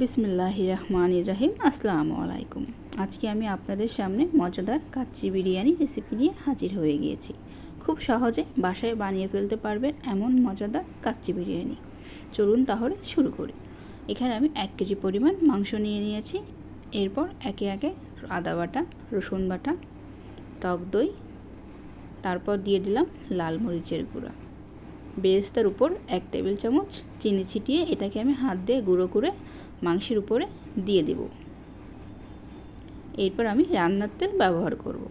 বিসমিল্লাহির রহমানির রহিম। আসসালামু আলাইকুম। আজকে আমি আপনাদের সামনে মজাদার কাচ্চি বিরিয়ানি রেসিপি নিয়ে হাজির হয়ে গিয়েছি। খুব সহজে বাসায় বানিয়ে ফেলতে পারবেন এমন মজাদার কাচ্চি বিরিয়ানি। চলুন তাহলে শুরু করি। এখানে আমি 1 কেজি পরিমাণ মাংস নিয়ে নিয়েছি। এরপর একে একে আদা বাটা, রসুন বাটা, টক দই, তারপর দিয়ে দিলাম লাল মরিচের গুঁড়া। বেরেস্তার উপর 1 টেবিল চামচ চিনি ছিটিয়ে এটাকে আমি হাত দিয়ে গুঁড়ো করে মাংসের উপরে দিয়ে দেব। এরপর আমি রান্নার তেল ব্যবহার করব।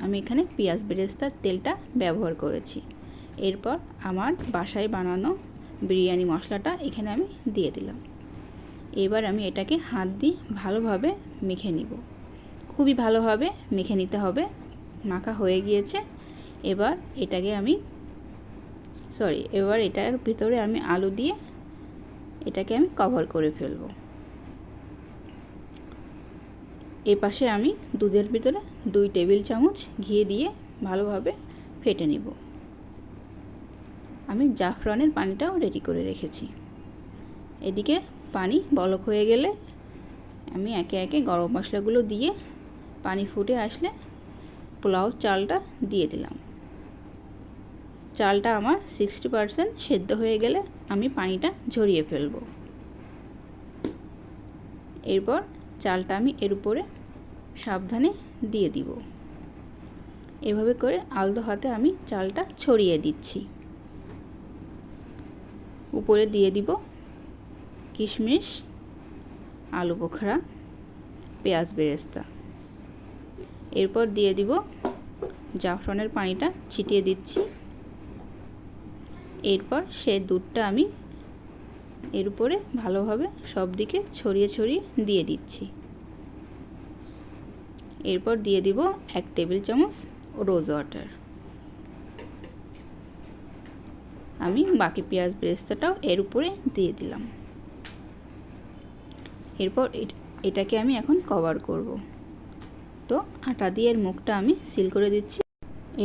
আমি এখানে পেঁয়াজ বেরেস্তার তেলটা ব্যবহার করেছি। এরপর আমার বাসায় বানানো বিরিয়ানি মশলাটা এখানে আমি দিয়ে দিলাম। এবার আমি এটাকে হাত দিয়ে ভালোভাবে মেখে নিব। খুবই ভালোভাবে মেখে নিতে হবে। মাখা হয়ে গিয়েছে। এবার এটার ভিতরে আমি আলু দিয়ে এটাকে আমি কভার করে ফেলব। এই পাশে আমি দুধের ভিতরে 2 টেবিল চামচ ঘি দিয়ে ভালোভাবে ফেটে নিব। আমি জাফরানের পানিটাও রেডি করে রেখেছি। এদিকে পানি বলক হয়ে গেলে আমি একে একে গরম মশলাগুলো দিয়ে পানি ফুটে আসলে পোলাও চালটা দিয়ে দিলাম। চালটা আমার 60% সেদ্ধ হয়ে গেলে আমি পানিটা ঝরিয়ে ফেলব। এরপর চালটা আমি এর উপরে সাবধানে দিয়ে দিব। এভাবে করে আলতো হাতে আমি চালটা ছড়িয়ে দিচ্ছি। উপরে দিয়ে দিব কিশমিশ, আলু বোখরা, পেঁয়াজ বেরেস্তা। এরপর দিয়ে দিব জাফরানের পানিটা ছিটিয়ে দিচ্ছি। এরপর সেই দুধটা আমি এর উপরে ভালোভাবে সব দিকে ছড়িয়ে ছড়িয়ে দিয়ে দিচ্ছি। এরপর দিয়ে দিব 1 টেবিল চামচ রোজ ওয়াটার। আমি বাকি পেঁয়াজ বেরেস্তাটাও এর উপরে দিয়ে দিলাম। এরপর এটাকে আমি এখন কভার করব। তো আটা দিয়ে এর মুখটা আমি সিল করে দিচ্ছি।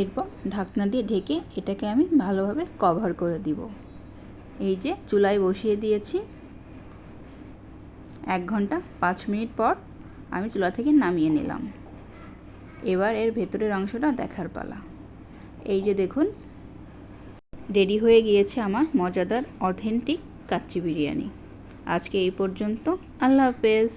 এরপর ঢাকনা দিয়ে ঢেকে এটাকে আমি ভালোভাবে কভার করে দিব। এই যে চুলায় বসিয়ে দিয়েছি। 1 ঘন্টা 5 মিনিট পর আমি চুলা থেকে নামিয়ে নিলাম। এবার এর ভেতরের অংশটা দেখার পালা। এই যে দেখুন, রেডি হয়ে গিয়েছে আমার মজাদার অথেন্টিক কাচ্চি বিরিয়ানি। আজকে এই পর্যন্ত। আল্লাহ হাফেজ।